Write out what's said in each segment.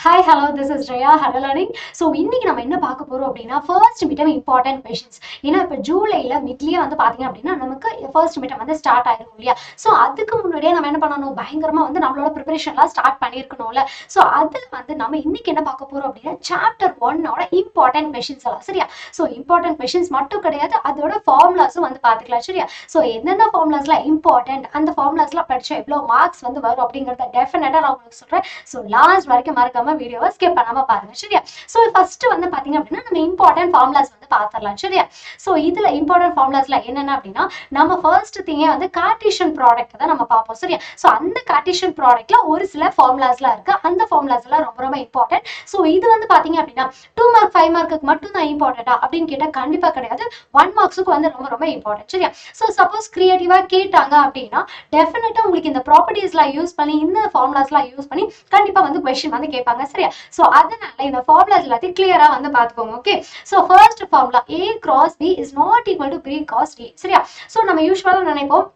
Hi, hello, this is Raya, Hello Learning. So இன்னைக்கு நம்ம என்ன பார்க்க போறோம் அப்படின்னா ஃபர்ஸ்ட் மிட்டம் இம்பார்ட்டன்ட் கொஷின்ஸ். ஏன்னா இப்போ ஜூலைல மிட்லயே வந்து பாத்தீங்க அப்படின்னா நமக்கு ஃபர்ஸ்ட் மிட்டம் வந்து ஸ்டார்ட் ஆயிரும் இல்லையா. ஸோ அதுக்கு முன்னாடியே நம்ம என்ன பண்ணணும், பயங்கரமா வந்து நம்மளோட ப்ரிப்பரேஷன்லாம் ஸ்டார்ட் பண்ணியிருக்கணும்ல. ஸோ அது வந்து நம்ம இன்னைக்கு என்ன பார்க்க போறோம் அப்படின்னா சாப்டர் 1ஓட இம்பார்ட்டன்ட் கொஷின்ஸ் எல்லாம் சரியா. ஸோ இம்பார்ட்டன்ட் கொஷின்ஸ் மட்டும் கிடையாது, அதோட ஃபார்முலாஸும் வந்து பார்த்துக்கலாம் சரியா. ஸோ எந்தெந்த ஃபார்முலாஸ்லாம் இம்பார்ட்டன்ட், அந்த ஃபார்முலாஸ்லாம் படிச்சா எவ்வளோ மார்க்ஸ் வந்து வரும் அப்படிங்கிறத டெஃபினட்டா நான் உங்களுக்கு சொல்றேன். ஸோ லாஸ்ட் வரைக்கும் மறக்காம வீடியோவை ஸ்கிப் பண்ணாம பாருங்க சரியா. சோ ஃபர்ஸ்ட் வந்து பாத்தீங்க அப்படின்னா நம்ம இம்பார்ட்டன்ட் ஃபார்முலாஸ் வந்து பாத்துறலாம் சரியா. சோ இதுல இம்பார்ட்டன்ட் ஃபார்முலாஸ்ல என்னென்ன அப்படின்னா நம்ம ஃபர்ஸ்ட் திங்கே வந்து கார்ட்டீசியன் ப்ராடக்ட் தான் நம்ம பார்ப்போம் சரியா. சோ அந்த கார்ட்டீசியன் ப்ராடக்ட்ல ஒரு சில ஃபார்முலாஸ்லாம் இருக்கு, அந்த ஃபார்முலாஸ் எல்லாம் ரொம்ப ரொம்ப இம்பார்ட்டன்ட். சோ இது வந்து பாத்தீங்க அப்படின்னா 2 மார்க் 5 மார்க்குக்கு மட்டும் தான் இம்பார்ட்டன்டா அப்படின்னு கேட்டா கண்டிப்பா கிடையாது, 1 மார்க்ஸுக்கு வந்து ரொம்ப ரொம்ப இம்பார்ட்டன்ட் சரியா. சோ சப்போஸ் கிரியேட்டிவா கேட்டாங்க அப்படின்னா டெஃபினட்டா உங்களுக்கு இந்த ப்ராப்பர்ட்டிஸ்லாம் யூஸ் பண்ணி இந்த ஃபார்முலாஸ்லாம் யூஸ் பண்ணி கண்டிப்பா வந்து क्वेश्चन வந்து கேட்பாங்க சரியா. சோ அதனால இந்த ஃபார்முலாஸ் எல்லாத்தையும் கிளியரா வந்து பாத்துக்கோங்க. Okay, so first formula a cross b is not equal to b cross d சரியா. சோ நம்ம யூசுவலா நினைப்போம்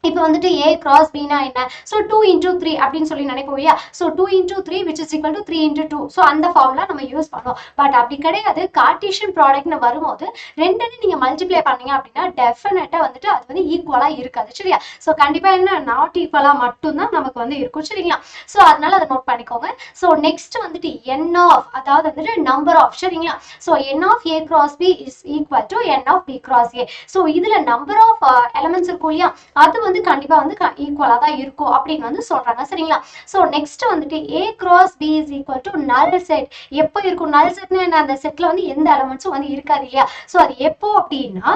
இப்போ வந்துட்டு a cross b னா என்ன, ஸோ 2 into 3 அப்படின்னு சொல்லி நினைப்போம் இல்லையா. So 2 into 3 which is equal to 3 into 2. So அந்த ஃபார்முலா நம்ம யூஸ் பண்ணுவோம். பட் அப்படி கிடையாது, கார்ட்டீசியன் ப்ராடக்ட்னு வரும்போது ரெண்டுன்னு நீங்க மல்டிப்ளை பண்ணீங்க அப்படின்னா டெஃபினட்டா வந்துட்டு அது வந்து ஈக்குவலா இருக்காது சரியா. ஸோ கண்டிப்பா என்ன நாட் ஈக்குவலா மட்டும்தான் நமக்கு வந்து இருக்கும் சரிங்களா. ஸோ அதனால அதை நோட் பண்ணிக்கோங்க. ஸோ நெக்ஸ்ட் வந்துட்டு n of, அதாவது வந்துட்டு நம்பர் ஆஃப் சரிங்களா. So n of a cross b is equal to n of b cross a. So இதுல நம்பர் ஆஃப் எலமெண்ட்ஸ் இருக்கும் இல்லையா, அது வந்து கண்டிப்பா வந்து ஈக்குவலா தான் இருக்கும் அப்படின்னு வந்து சொல்றாங்க சரிங்களா. சோ நெக்ஸ்ட் வந்துட்டு a cross b is equal to null set. எப்போ இருக்கும் null setனா அந்த செட்ல வந்து எந்த எலிமெண்ட்ஸும் வந்து இருக்காது இல்லையா. சோ அது எப்போ அப்படின்னா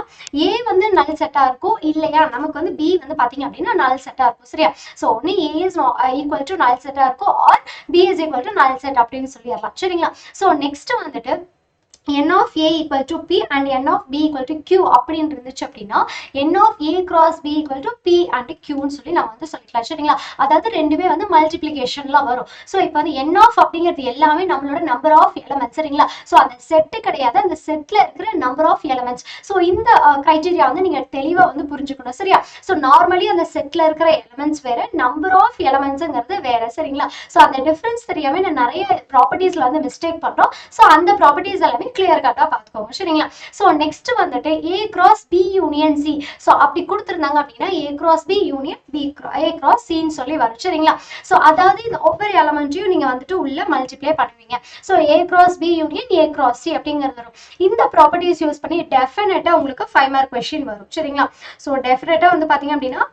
a வந்து null செட்டா இருக்கும் இல்லையா, நமக்கு வந்து b வந்து பாத்தீங்க அப்படின்னா null செட்டா இருக்கும் சரியா. சோ ஒன்னு a is equal to null செட்டா இருக்கும் or b is equal to null set அப்படின்னு சொல்லிடலாம் சரிங்களா. சோ நெக்ஸ்ட் வந்துட்டு n of a equal to p and n of b equal to q அப்படின்னு இருந்துச்சு அப்படின்னா n of a cross b equal to p and q ன்னு சொல்லி நம்ம வந்து சொல்லிக்கலாம் சரிங்களா. அதாவது ரெண்டுமே வந்து மல்டிப்ளிகேஷன்ல வரும். ஸோ இப்போ வந்து n of அப்படிங்கிறது எல்லாமே நம்மளோட நம்பர் ஆஃப் எலமெண்ட்ஸ் சரிங்களா. ஸோ அந்த செட்டு கிடையாது, அந்த செட்ல இருக்கிற நம்பர் ஆஃப் எலமெண்ட்ஸ். ஸோ இந்த கிரைட்டீரியா வந்து நீங்க தெளிவா வந்து புரிஞ்சுக்கணும் சரியா. ஸோ நார்மலி அந்த செட்ல இருக்கிற எலமெண்ட்ஸ் வேற, நம்பர் ஆஃப் எலமெண்ட்ஸ்ங்கிறது வேற சரிங்களா. ஸோ அந்த டிஃபரன்ஸ் தெரியாம நான் நிறைய ப்ராப்பர்ட்டிஸ்ல வந்து மிஸ்டேக் பண்றோம். ஸோ அந்த ப்ராப்பர்ட்டிஸ் எல்லாமே கிளியர் கட்டா பாத்துக்கோங்க சரிங்களா. சோ நெக்ஸ்ட் வந்துட்டு a cross b union c. So அப்படி கொடுத்திருந்தாங்க அப்படின்னா a cross b union a cross c ன்னு சொல்லி வரும் சரிங்களா. சோ அதாவது இந்த ஒவ்வொரு எலிமெண்ட்டையும் நீங்க வந்துட்டு உள்ள மல்டிப்ளை பண்ணுவீங்க. So a cross b union a cross c அப்படிங்கிறது வரும். இந்த ப்ராப்பர்ட்டிஸ் யூஸ் பண்ணி டெஃபினட்டா உங்களுக்கு 5 மார்க் क्वेश्चन வரும் சரிங்களா. சோ டெஃபினட்டா வந்து பாத்தீங்க அப்படின்னா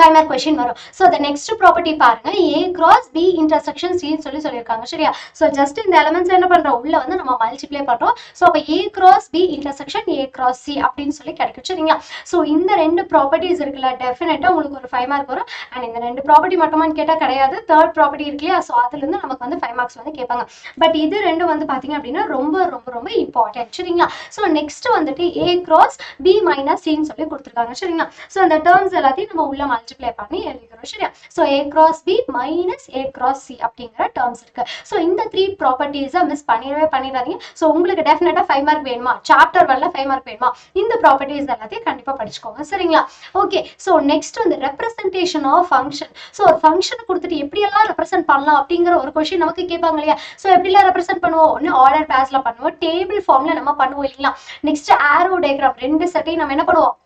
5 மார்க் क्वेश्चन வரும். சோ the next ப்ராப்பர்ட்டி பாருங்க, a cross b intersection c ன்னு சொல்லிருக்காங்க சரியா. சோ ஜஸ்ட் இந்த எலிமெண்ட்ஸ் என்ன பண்றோம், உள்ள வந்து நம்ம மல்டிப்ளை பண்றோம். சோ அப்ப a cross b intersection a cross c அப்படின்னு சொல்லி கிடைக்கும் சரிங்களா. சோ இந்த ரெண்டு ப்ராப்பர்ட்டிஸ் இருக்குல்ல, டெஃபினட்டா உங்களுக்கு ஒரு 5 மார்க் வரும். அண்ட் இந்த ரெண்டு ப்ராப்பர்ட்டி மட்டுமான்னு கேட்டா கிடையாது, தேர்ட் ப்ராப்பர்ட்டி இருக்கு இல்லையா. சோ அதுல இருந்து நமக்கு வந்து 5 மார்க்ஸ் வந்து கேட்பாங்க. பட் இது ரெண்டும் வந்து பாத்தீங்க அப்படின்னா ரொம்ப ரொம்ப ரொம்ப இம்பார்ட்டன்ட் சரிங்களா. சோ நெக்ஸ்ட் வந்துட்டு a cross b minus c ன்னு சொல்லி கொடுத்துருக்காங்க சரிங்களா. சோ அந்த டேர்ம்ஸ் எல்லாத்தையும் நம்ம உள்ள மல்டிப்ளை பண்ணி எழுதிக்கிறோம் சரியா. So a cross b minus a cross c அப்படிங்கிற டேர்ம்ஸ் இருக்கு. சோ இந்த 3 ப்ராப்பர்ட்டிஸை மிஸ் பண்ணிடாதீங்க. சோ உங்களுக்கு டெஃபினட்டா 5 மார்க் வேணுமா, சாப்டர் 1ல 5 மார்க் வேணுமா, இந்த ப்ராப்பர்ட்டிஸ் எல்லாத்தையும் கண்டிப்பா படிச்சுக்கோங்க சரிங்களா. ஓகே, சோ நெக்ஸ்ட் வந்து ரெப்ரசன்டேஷன் ஆஃப் ஃபங்க்ஷன். சோ ஒரு ஃபங்க்ஷன் கொடுத்துட்டு எப்படி எல்லாம் ரெப்ரசென்ட் பண்ணலாம் அப்படிங்கிற ஒரு क्वेश्चन நமக்கு கேட்பாங்க இல்லையா. சோ எப்படி எல்லாம் ரெப்ரசென்ட் பண்ணுவோம், ஒன்னு ஆர்டர் பேஸ்ல பண்ணுவோம், டேபிள் ஃபார்ம்ல நம்ம பண்ணுவோம் இல்லைங்களா. நெக்ஸ்ட் ஆரோ டயக்ராம், ரெண்டு செட்டையும் நம்ம என்ன பண்ணுவோம்,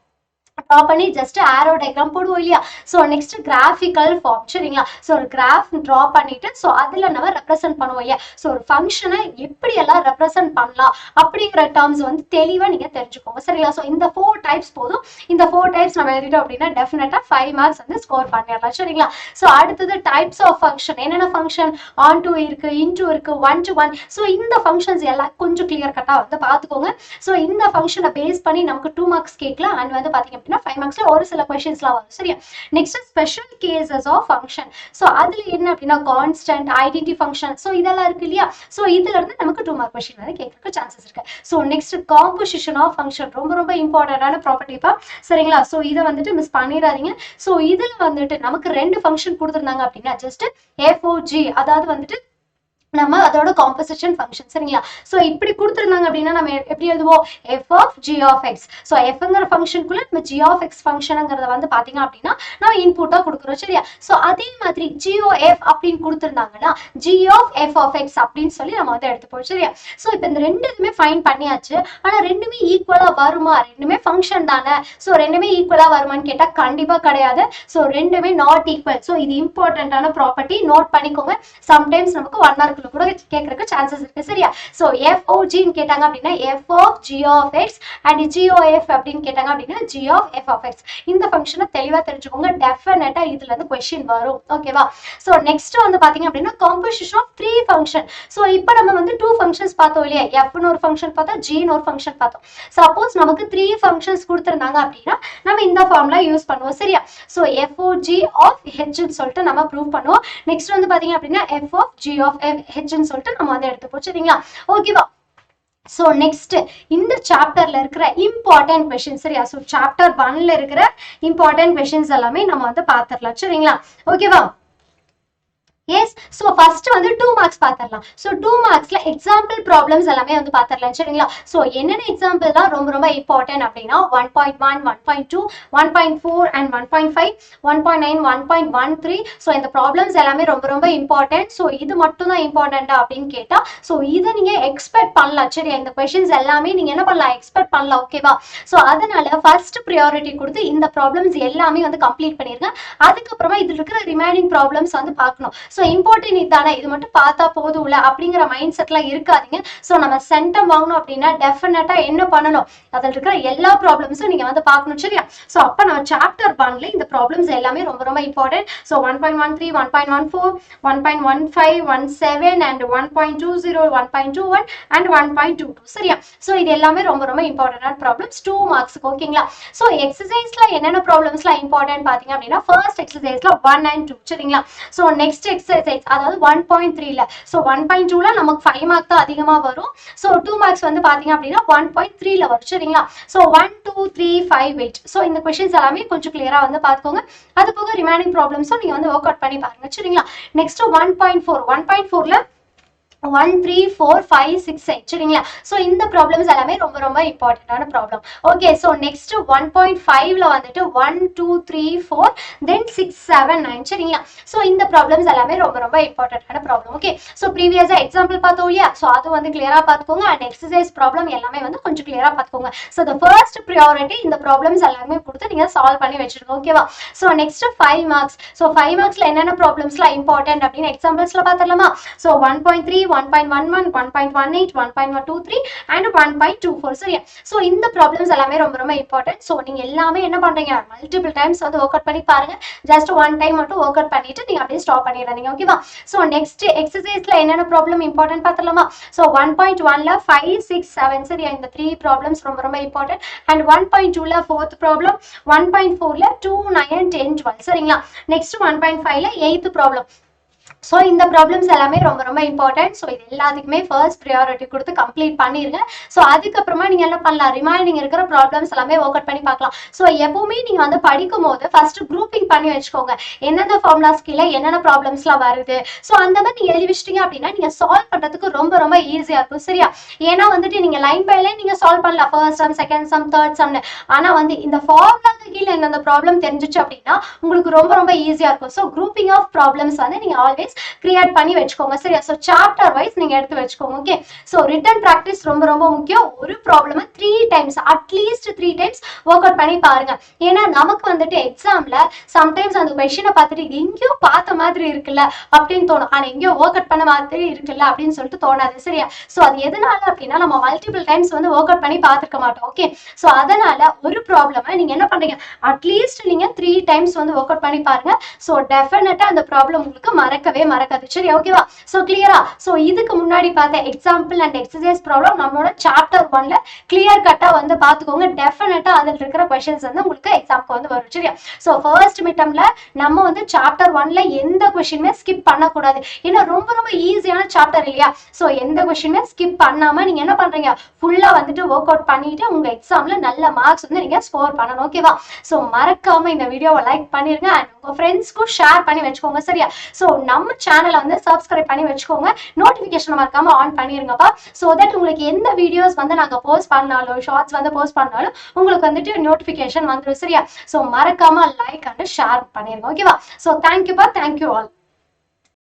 ட்ரா பண்ணி ஜஸ்ட் ஆரோ டயக்ராம் போடுவோம் இல்லையா. ஸோ நெக்ஸ்ட் கிராஃபிக்கல் ஃபார்ம் சரிங்களா. ஸோ ஒரு கிராஃப் ட்ரா பண்ணிட்டு ஸோ அதில் நம்ம ரெப்ரசென்ட் பண்ணுவோம் இல்லையா. ஸோ ஒரு ஃபங்க்ஷனை எப்படி எல்லாம் ரெப்ரசென்ட் பண்ணலாம் அப்படிங்கிற டேர்ம்ஸ் வந்து தெளிவாக நீங்கள் தெரிஞ்சுக்கோங்க சரிங்களா. ஸோ இந்த 4 டைப்ஸ் போதும். இந்த 4 டைப்ஸ் நம்ம எழுதிட்டோம் அப்படின்னா டெஃபினட்டா 5 மார்க்ஸ் வந்து ஸ்கோர் பண்ணிடலாம் சரிங்களா. ஸோ அடுத்தது டைப்ஸ் ஆஃப் ஃபங்க்ஷன், என்னென்ன ஃபங்க்ஷன், ஆன் டு இருக்கு, இன்டு இருக்கு, 1 to 1. ஸோ இந்த ஃபங்க்ஷன்ஸ் எல்லாம் கொஞ்சம் கிளியர் கட்டா வந்து பார்த்துக்கோங்க. ஸோ இந்த ஃபங்க்ஷனை பேஸ் பண்ணி நமக்கு 2 மார்க்ஸ் கேட்கலாம். அண்ட் வந்து பார்த்தீங்க 5 மார்க்ஸ்ல ஒரு சில क्वेश्चंसலாம் வரும் சரியா. Next special cases of function. So அதுல என்ன அப்படினா கான்ஸ்டன்ட், ஐடென்டிட்டி ஃபங்க்ஷன், சோ இதெல்லாம் இருக்கு இல்லையா. சோ இதுல இருந்து நமக்கு 2 மார்க் क्वेश्चन வந்து கேட்கறதுக்கு சான்சஸ் இருக்கு. So next composition of function, ரொம்ப ரொம்ப இம்பார்ட்டன்ட்டான ப்ராப்பர்ட்டி பா சரிங்களா. சோ இத வந்துட்டு மிஸ் பண்ணிராதீங்க. சோ இதுல வந்துட்டு நமக்கு ரெண்டு ஃபங்க்ஷன் கொடுத்திருந்தாங்க அப்படினா ஜஸ்ட் f o g, அதாவது வந்துட்டு நம்ம அதோட காம்போசிஷன் ஃபங்க்ஷன் சரிங்களா. ஸோ இப்படி கொடுத்துருந்தாங்க அப்படின்னா நம்ம எப்படி எழுதுவோம், F of G of X. So எஃப்ங்கிற ஃபங்க்ஷனுக்குள்ள நம்ம ஜி ஆஃப் எக்ஸ் ஃபங்க்ஷனுங்கிறத வந்து பார்த்தீங்க அப்படின்னா நம்ம இன்புட்டாக கொடுக்குறோம் சரியா. ஸோ அதே மாதிரி GOF அப்படின்னு கொடுத்துருந்தாங்கன்னா G of F of X அப்படின்னு சொல்லி நம்ம வந்து எடுத்துப்போம் சரியா. ஸோ இப்போ இந்த ரெண்டுமே ஃபைன் பண்ணியாச்சு. ஆனால் ரெண்டுமே ஈக்குவலாக வருமா, ரெண்டுமே ஃபங்க்ஷன் தானே, ஸோ ரெண்டுமே ஈக்குவலாக வருமான்னு கேட்டால் கண்டிப்பாக கிடையாது. ஸோ ரெண்டுமே நாட் ஈக்குவல். ஸோ இது இம்பார்ட்டன்டான ப்ராப்பர்ட்டி, நோட் பண்ணிக்கோங்க. சம்டைம்ஸ் நமக்கு 1 மார்க் கூட கேட்கறதுக்கு சான்சஸ் இருக்கு சரியா. சோ FOG ன்னு கேட்டாங்க அப்படின்னா f of g of x and GOF அப்படின்னு கேட்டாங்க அப்படின்னா g of f of x. இந்த ஃபங்க்ஷனை தெளிவா தெரிஞ்சுக்கோங்க, டெஃபினட்டா இதுல இருந்து क्वेश्चन வரும் ஓகேவா. சோ நெக்ஸ்ட் வந்து பாத்தீங்க அப்படின்னா காம்போசிஷன் ஆஃப் 3 ஃபங்க்ஷன். சோ இப்போ நம்ம வந்து 2 ஃபங்க்ஷன்ஸ் பார்த்தோம் இல்லையா, f ன்னு ஒரு ஃபங்க்ஷன் பார்த்தோம், g ன்னு ஒரு ஃபங்க்ஷன் பார்த்தோம். சப்போஸ் நமக்கு 3 ஃபங்க்ஷன்ஸ் கொடுத்திருந்தாங்க அப்படின்னா நம்ம இந்த ஃபார்முலா யூஸ் பண்ணுவோம் சரியா. சோ FOG of h ன்னு சொல்லிட்டு நம்ம ப்ரூவ் பண்ணுவோம். நெக்ஸ்ட் வந்து பாத்தீங்க அப்படின்னா f of g of h ன்னு சொல்லிட்டு நம்ம வந்து எடுத்து போச்சுங்களா ஓகேவா. சோ நெக்ஸ்ட் இந்த சாப்டர்ல இருக்கிற இம்பார்ட்டன்ட் क्वेश्चंस சரியா. சோ சாப்டர் 1ல இருக்கிற இம்பார்ட்டன்ட் क्वेश्चंस எல்லாமே நம்ம வந்து பாத்துறலாம் சரிங்களா ஓகேவா. எஸ். ஸோ ஃபர்ஸ்ட் வந்து 2 மார்க்ஸ் பார்த்துடலாம். ஸோ 2 மார்க்ஸ்ல எக்ஸாம்பிள் ப்ராப்ளம்ஸ் எல்லாமே வந்து பார்த்துடலாம் சரிங்களா. ஸோ என்னென்ன எக்ஸாம்பிள் தான் ரொம்ப ரொம்ப இம்பார்ட்டன்ட் அப்படின்னா 1.1, 1.2, 1.4 அண்ட் 1.5, 1.9, 1.13. ஸோ இந்த ப்ராப்ளம்ஸ் எல்லாமே ரொம்ப ரொம்ப இம்பார்ட்டன்ட். ஸோ இது மட்டும் தான் இம்பார்ட்டன்ட்டா அப்படின்னு கேட்டா ஸோ இதை நீங்க எக்ஸ்பெக்ட் பண்ணலாம் சரியா. இந்த கொஸ்டின்ஸ் எல்லாமே நீங்க என்ன பண்ணலாம், எக்ஸ்பெக்ட் பண்ணலாம் ஓகேவா. ஸோ அதனால ஃபர்ஸ்ட் ப்ரியாரிட்டி கொடுத்து இந்த ப்ராப்ளம்ஸ் எல்லாமே வந்து கம்ப்ளீட் பண்ணிருங்க. அதுக்கப்புறமா இதுல இருக்கிற ரிமைனிங் ப்ராப்ளம்ஸ் வந்து பார்க்கணும். ஸோ இம்பார்ட்டன்ட் இதுதானே, இது மட்டும் பார்த்தா போதும்ல அப்படிங்கிற மைண்ட் செட்ல இருக்காதீங்க. ஸோ நம்ம சென்டம் வாங்கணும் அப்படின்னா டெஃபினட்டா என்ன பண்ணணும், அதில் இருக்கிற எல்லா ப்ராப்ளம்ஸும் நீங்க வந்து பார்க்கணும் சரியா. ஸோ அப்போ நம்ம சாப்டர் 1ல இந்த ப்ராப்ளம்ஸ் எல்லாமே ரொம்ப ரொம்ப இம்பார்ட்டன்ட். ஸோ 1.13, 1.14, 1.15, 17 அண்ட் 1.20, 1.21 அண்ட் 1.22 சரியா. ஸோ இது எல்லாமே ரொம்ப ரொம்ப இம்பார்ட்டன்டான ப்ராப்ளம்ஸ் 2 மார்க்ஸ்க்கு ஓகேங்களா. ஸோ எக்ஸசைஸ்ல என்னென்ன ப்ராப்ளம்ஸ்லாம் இம்பார்ட்டன்ட் பாத்தீங்க அப்படின்னா ஃபர்ஸ்ட் எக்ஸசைஸ்ல 1 and 2 சரிங்களா. ஸோ நெக்ஸ்ட் எக்ஸசைஸ் அதாவது 1.3ல ஸோ 1.2ல நமக்கு 5 மார்க் தான் அதிகமா வரும். ஸோ 2 மார்க்ஸ் வந்து பாத்தீங்க அப்படின்னா 1.3ல வரும் சரிங்களா. ஸோ 1, 2, 3, 5, 8. ஸோ இந்த கொஸ்டின்ஸ் எல்லாமே கொஞ்சம் கிளியரா வந்து பார்த்துக்கோங்க. அது போக ரிமைனிங் ப்ராப்ளம்ஸும் நீங்க வந்து ஒர்க் அவுட் பண்ணி பாருங்க சரிங்களா. நெக்ஸ்ட் 1.4ல 1, 3, 4, 5, 6, 8 சரிங்களா. ஸோ இந்த ப்ராப்ளம்ஸ் எல்லாமே ரொம்ப ரொம்ப இம்பார்ட்டன்டான ப்ராப்ளம் ஓகே. ஸோ நெக்ஸ்ட் 1.5ல வந்துட்டு 1, 2, 3, 4 தென் 6, 7, 9 சரிங்களா. ஸோ இந்த ப்ராப்ளம்ஸ் எல்லாமே ரொம்ப ரொம்ப இம்பார்ட்டன்டான ப்ராப்ளம் ஓகே. ஸோ ப்ரீவியஸா எக்ஸாம்பிள் பார்த்தோம் இல்லையா, ஸோ அது வந்து கிளியரா பார்த்துக்கோங்க. அண்ட் எக்ஸசைஸ் ப்ராப்ளம் எல்லாமே வந்து கொஞ்சம் கிளியரா பார்த்துக்கோங்க. ஸோ த ஃபர்ஸ்ட் ப்ரியாரிட்டி இந்த ப்ராப்ளம்ஸ் எல்லாமே கொடுத்து நீங்க சால்வ் பண்ணி வச்சிருக்கோம் ஓகேவா. So next 5 marks. ஸோ 5 மார்க்ஸ்ல என்னென்ன ப்ராப்ளம்ஸ்லாம் இம்பார்ட்டன்ட் அப்படின்னு எக்ஸாம்பிள்ஸ்ல பார்த்துடலாமா. ஸோ 1.3, 1.11, 1.18, 1.23 and 1.24 சரியா. சோ இந்த ப்ராப்ளம்ஸ் எல்லாமே ரொம்ப ரொம்ப இம்பார்ட்டன்ட். சோ நீங்க எல்லாமே என்ன பண்றீங்க, மல்டிபிள் டைம்ஸ் வந்து ஒர்க் அவுட் பண்ணி பாருங்க. ஜஸ்ட் 1 டைம் மட்டும் ஒர்க் அவுட் பண்ணிட்டு நீங்க அப்படியே ஸ்டாப் பண்ணிடுறீங்க ஓகேவா. சோ நெக்ஸ்ட் எக்ஸசைஸ்ல என்னென்ன ப்ராப்ளம் இம்பார்ட்டன்ட் பார்த்தலாமா. சோ 1.1ல 5, 6, 7 சரியா. இந்த 3 ப்ராப்ளம்ஸ் ரொம்ப ரொம்ப இம்பார்ட்டன்ட். அண்ட் 1.2ல 4th ப்ராப்ளம், 1.4ல 2, 9, 10, 12 சரிங்களா. நெக்ஸ்ட் 1.5ல 8th ப்ராப்ளம். ஸோ இந்த ப்ராப்ளம்ஸ் எல்லாமே ரொம்ப ரொம்ப இம்பார்ட்டன்ட். ஸோ இது எல்லாத்துக்குமே ஃபர்ஸ்ட் ப்ரியாரிட்டி கொடுத்து கம்ப்ளீட் பண்ணிருங்க. ஸோ அதுக்கப்புறமா நீங்க என்ன பண்ணலாம், ரிமைனிங் இருக்கிற ப்ராப்ளம்ஸ் எல்லாமே ஒர்க் அவுட் பண்ணி பார்க்கலாம். ஸோ எப்பவுமே நீங்க வந்து படிக்கும் போது ஃபர்ஸ்ட் குரூப்பிங் பண்ணி வச்சுக்கோங்க, எந்தெந்த ஃபார்முலாஸ் கீழே என்னென்ன ப்ராப்ளம்ஸ்லாம் வருது. ஸோ அந்த மாதிரி நீங்க எழுதி வச்சிட்டீங்க அப்படின்னா நீங்க சால்வ் பண்றதுக்கு ரொம்ப ரொம்ப ஈஸியா இருக்கும் சரியா. ஏன்னா வந்துட்டு நீங்க லைன் பை லைன் நீங்க சால்வ் பண்ணலாம், first sum, second sum, third சம்னு. ஆனா வந்து இந்த ஃபார்முலாக்கு கீழே எந்தெந்த ப்ராப்ளம் தெரிஞ்சிச்சு அப்படின்னா உங்களுக்கு ரொம்ப ரொம்ப ஈஸியா இருக்கும். ஸோ குரூப்பிங் ஆஃப் ப்ராப்ளம்ஸ் வந்து நீங்க ஆல்வேஸ் கிரியேட் பண்ணி வச்சுக்கோங்க சரியா. சோ சாப்டர் வைஸ் நீங்க எடுத்து வச்சுக்கோங்க ஓகே. சோ ரிட்டன் பிராக்டிஸ் ரொம்ப ரொம்ப முக்கியம். ஒரு problem 3 times at least 3 times work out பண்ணி பாருங்க. ஏன்னா நமக்கு வந்துட்டு எக்ஸாம்ல சம்டைம்ஸ் அந்த क्वेश्चனை பார்த்துட்டு எங்கேயோ பார்த்த மாதிரி இருக்குல்ல அப்படின்னு தோணும், ஆனா எங்கேயோ ஒர்க் அவுட் பண்ண மாதிரி இருக்குல்ல அப்படின்னு சொல்லிட்டு தோணாது சரியா. சோ அது எதனால அப்படின்னா நம்ம மல்டிபிள் டைம்ஸ் வந்து ஒர்க் அவுட் பண்ணி பார்த்துக்க மாட்டோம் ஓகே. சோ அதனால ஒரு ப்ராப்ளம் நீங்க என்ன பண்றீங்க, அட்லீஸ்ட் நீங்க 3 டைம்ஸ் வந்து ஒர்க் அவுட் பண்ணி பாருங்க. சோ டெஃபினட்டா அந்த ப்ராப்ளம் உங்களுக்கு மறக்கவே மறக்காது சரி ஓகேவா. சோ கிளியரா. சோ இதுக்கு முன்னாடி பார்த்த எக்ஸாம்பிள் அண்ட் எக்ஸசைஸ் ப்ராப்ளம் நம்மளோட சாப்டர் 1ல கிளியர் கட்டா வந்து பாத்துக்கோங்க. டெஃபினட்டா அதில் இருக்கிற क्वेश्चंस வந்து உங்களுக்கு எக்ஸாம்க்கு வந்து வரும் சரியா. சோ ஃபர்ஸ்ட் மிட்டம்ல நம்ம வந்து சாப்டர் 1ல எந்த क्वेश्चनமே ஸ்கிப் பண்ண கூடாது. ஏன்னா ரொம்ப ரொம்ப ஈஸியான சாப்டர் இல்லையா. சோ எந்த क्वेश्चनமே ஸ்கிப் பண்ணாம நீங்க என்ன பண்றீங்க, ஃபுல்லா வந்துட்டு ஒர்க் அவுட் பண்ணிட்டு உங்க எக்ஸாம்ல நல்ல மார்க்ஸ் வந்து நீங்க ஸ்கோர் பண்ணணும் ஓகேவா. சோ மறக்காம இந்த வீடியோவை லைக் பண்ணிருங்க அண்ட் உங்க ஃப்ரெண்ட்ஸ்க்கும் ஷேர் பண்ணி வச்சுக்கோங்க சரியா. சோ நம்ம சேனலை வந்து சப்ஸ்கிரைப் பண்ணி வச்சுக்கோங்க. நோட்டிபிகேஷன் மறக்காம ஆன் பண்ணிருங்கப்பா. சோ தட் உங்களுக்கு எந்த வீடியோஸ் வந்து நாங்க போஸ்ட் பண்ணாலும், ஷார்ட்ஸ் வந்து போஸ்ட் பண்ணாலும் உங்களுக்கு வந்துட்டு நோட்டிபிகேஷன் வந்துடும். சரியா? சோ மறக்காம லைக் அண்ட் ஷேர் பண்ணிருங்க. ஓகேவா? சோ தேங்க்யூப்பா, தேங்க்யூ ஆல்.